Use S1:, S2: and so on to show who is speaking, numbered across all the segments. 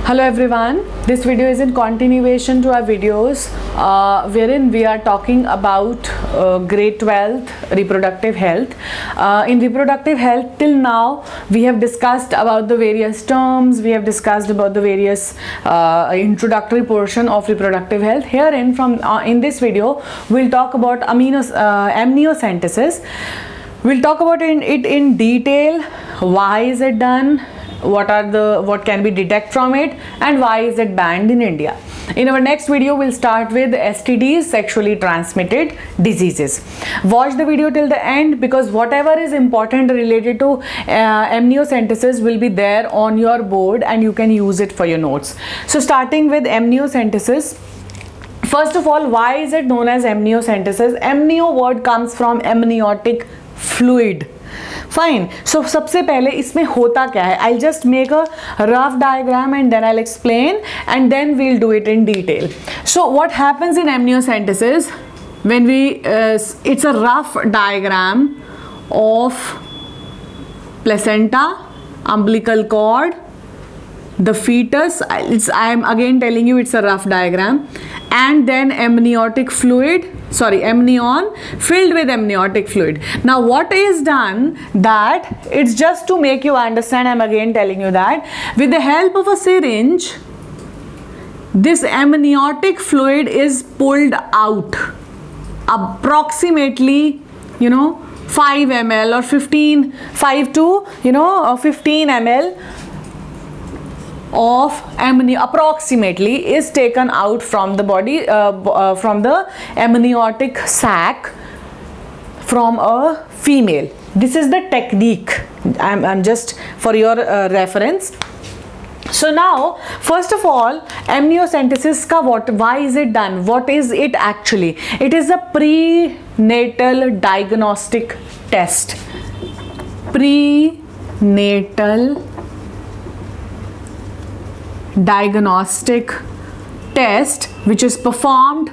S1: Hello everyone, this video is in continuation to our videos wherein we are talking about grade 12 reproductive health. In reproductive health till now we have discussed about the various terms, we have discussed about the various introductory portion of reproductive health. Herein in this video we'll talk about amniocentesis. We'll talk about it in detail. Why is it done? What can be detected from it, and why is it banned in India? In our next video we'll start with STDs, sexually transmitted diseases. Watch the video till the end because whatever is important related to amniocentesis will be there on your board and you can use it for your notes. So starting with amniocentesis. First of all, why is it known as amniocentesis? Amnio word comes from amniotic fluid. Fine. So सबसे पहले इसमें होता क्या है? I'll just make a rough diagram and then I'll explain and then we'll do it in detail. So what happens in amniocentesis when it's a rough diagram of placenta, umbilical cord, the fetus. I am again telling you it's a rough diagram, and then amnion filled with amniotic fluid. Now what is done, that it's just to make you understand, I'm again telling you that with the help of a syringe this amniotic fluid is pulled out approximately 5 ml or 15 ml of amnio approximately is taken out from the body, from the amniotic sac from a female. This is the technique. I'm just for your reference. So now first of all, amniocentesis why is it done? What is it actually? It is a prenatal diagnostic test. Prenatal diagnostic test which is performed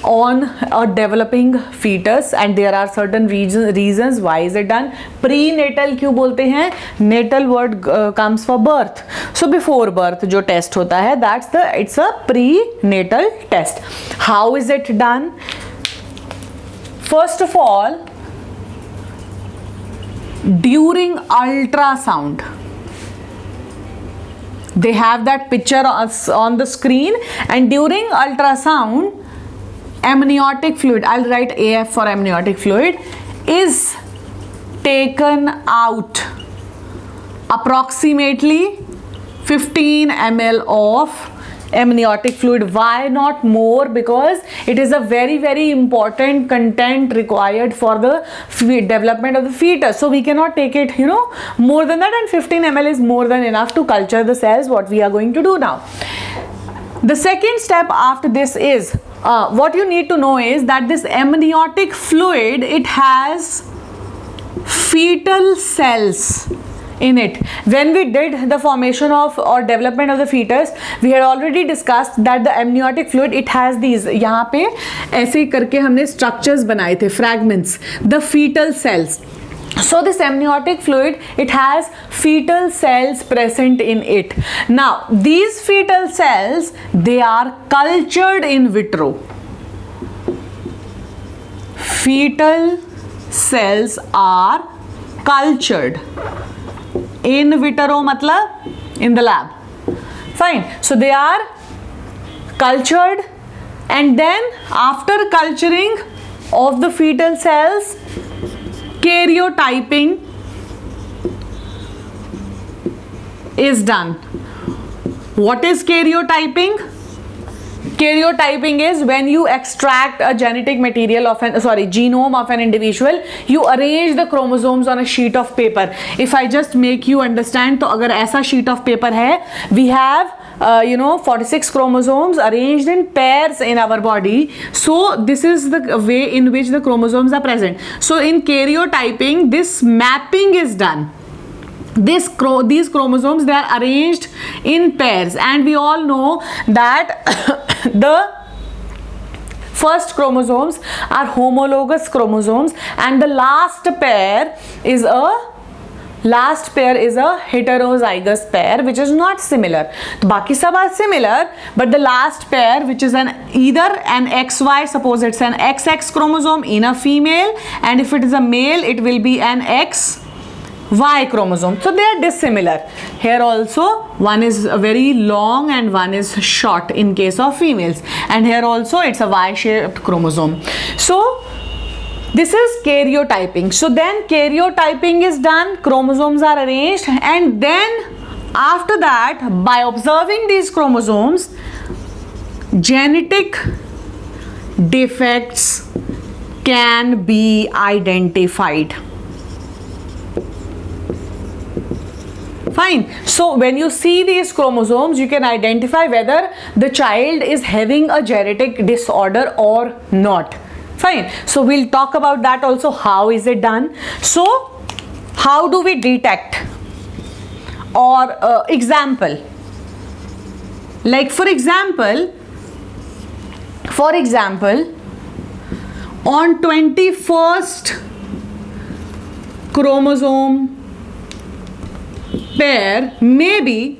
S1: on a developing fetus, and there are certain reasons why is it done. Prenatal क्यों बोलते हैं? Natal word comes for birth. So before birth जो test होता है, it's a prenatal test. How is it done? First of all, during ultrasound. They have that picture on the screen, and during ultrasound amniotic fluid, I'll write AF for amniotic fluid, is taken out approximately 15 ml of amniotic fluid. Why not more? Because it is a very, very important content required for the development of the fetus. So we cannot take it more than that, and 15 ml is more than enough to culture the cells, what we are going to do now. The second step after this is what you need to know is that this amniotic fluid, it has fetal cells in it. When we did the formation of or development of the fetus, we had already discussed that the amniotic fluid, it has these, यहाँ पे ऐसे करके हमने structures बनाए थे, fragments, the fetal cells. So this amniotic fluid, it has fetal cells present in it. Now these fetal cells, they are cultured in vitro. Fetal cells are cultured in vitro, matlab in the lab. Fine. So they are cultured, and then after culturing of the fetal cells, karyotyping is done. What is karyotyping? Karyotyping is when you extract a genetic material of genome of an individual, you arrange the chromosomes on a sheet of paper. If I just make you understand, तो अगर ऐसा sheet of paper है, we have 46 chromosomes arranged in pairs in our body. So this is the way in which the chromosomes are present. So in karyotyping, this mapping is done. These chromosomes, they are arranged in pairs, and we all know that the first chromosomes are homologous chromosomes, and the last pair is a last pair is a heterozygous pair which is not similar. तो बाकी सब are similar, but the last pair which is either an XY, suppose it's an XX chromosome in a female, and if it is a male it will be an XY chromosome. So they are dissimilar. Here also one is very long and one is short in case of females, and here also it's a Y-shaped chromosome. So this is karyotyping. So then karyotyping is done, chromosomes are arranged, and then after that, by observing these chromosomes, genetic defects can be identified. Fine. So when you see these chromosomes, you can identify whether the child is having a genetic disorder or not. Fine. So we'll talk about that also. How is it done? So how do we detect? Or example, like for example, on 21st chromosome pair, maybe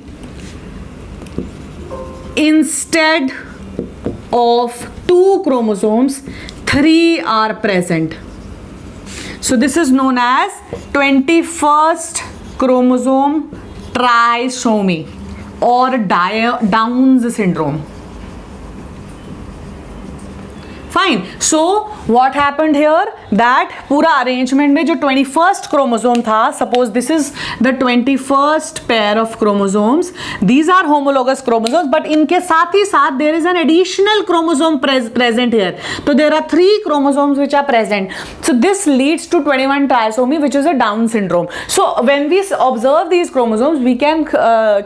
S1: instead of 2 chromosomes, 3 are present. So this is known as 21st chromosome trisomy or Down's syndrome. Fine. So what happened here, that पूरा arrangement में जो 21st chromosome था, suppose this is the 21st pair of chromosomes, these are homologous chromosomes, but इनके साथ ही साथ there is an additional chromosome present here. So there are 3 chromosomes which are present. So this leads to 21 trisomy, which is a Down syndrome. So when we observe these chromosomes, we can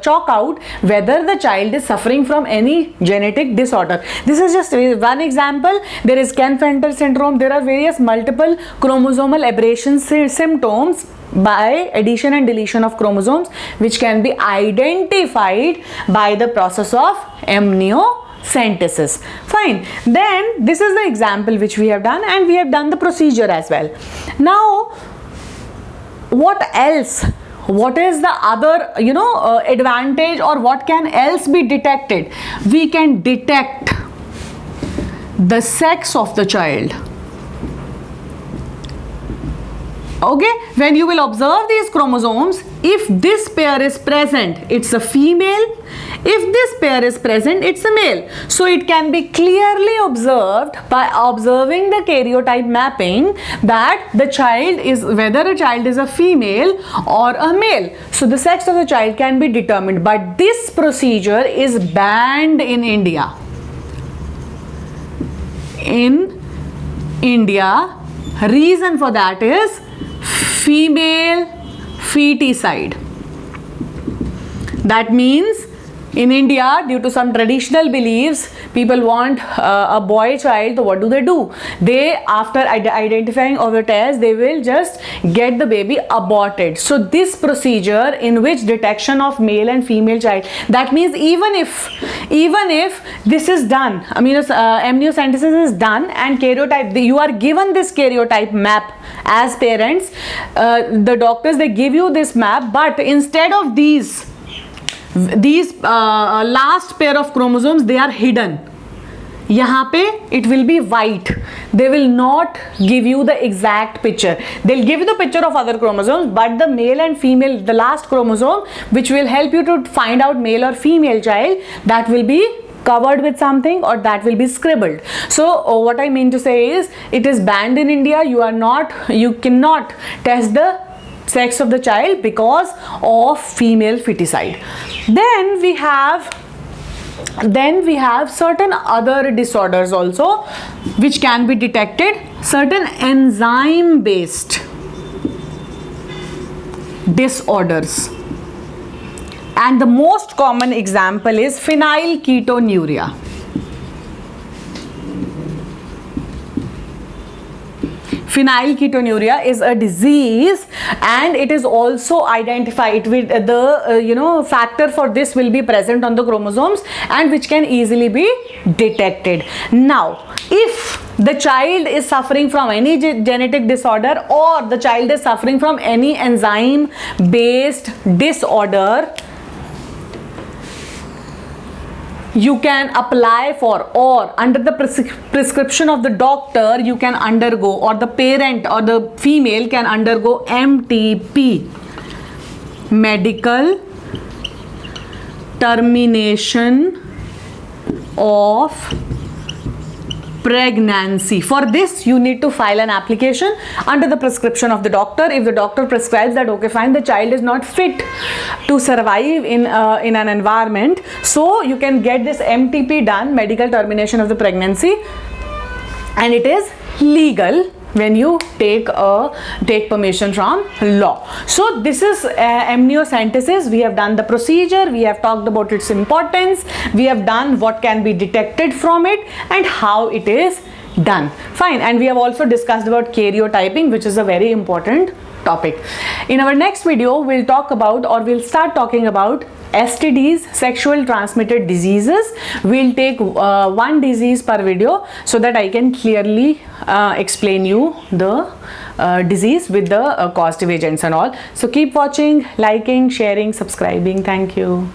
S1: chalk out whether the child is suffering from any genetic disorder. This is just one example. There is Klinefelter syndrome. There are various multiple chromosomal aberration symptoms by addition and deletion of chromosomes, which can be identified by the process of amniocentesis. Fine. Then this is the example which we have done, and we have done the procedure as well. Now what else? What is the other advantage, or what can else be detected? We can detect the sex of the child. Okay, when you will observe these chromosomes, if this pair is present, it's a female. If this pair is present, it's a male. So it can be clearly observed by observing the karyotype mapping that the child is, whether a child is a female or a male. So the sex of the child can be determined, but this procedure is banned in India. In India, reason for that is female feticide. That means in India, due to some traditional beliefs, people want a boy child. So what do? They, after identifying over test, they will just get the baby aborted. So this procedure in which detection of male and female child, that means even if this is done, amniocentesis is done and karyotype, you are given this karyotype map as parents, the doctors, they give you this map, but instead of these last pair of chromosomes, they are hidden. यहाँ पे it will be white. They will not give you the exact picture. They'll give you the picture of other chromosomes, but the male and female, the last chromosome, which will help you to find out male or female child, that will be covered with something, or that will be scribbled. So what I mean to say is, it is banned in India. You cannot test the sex of the child because of female feticide. Then we have certain other disorders also which can be detected, certain enzyme based disorders, and the most common example is phenylketonuria. phenylketonuria is a disease, and it is also identified with the factor for this will be present on the chromosomes and which can easily be detected. Now, if the child is suffering from any genetic disorder or the child is suffering from any enzyme based disorder, you can apply for, or under the prescription of the doctor, you can undergo, or the parent or the female can undergo MTP, medical termination of pregnancy. For this, you need to file an application under the prescription of the doctor. If the doctor prescribes that, okay, fine, the child is not fit to survive in an environment, so you can get this MTP done, medical termination of the pregnancy, and it is legal when you take permission from law. So this is amniocentesis. We have done the procedure, we have talked about its importance, we have done what can be detected from it and how it is done. Fine. And we have also discussed about karyotyping, which is a very important topic. In our next video, we'll talk about, or we'll start talking about, STDs, sexual transmitted diseases. We'll take one disease per video so that I can clearly explain you the disease with the causative agents and all. So keep watching, liking, sharing, subscribing. Thank you.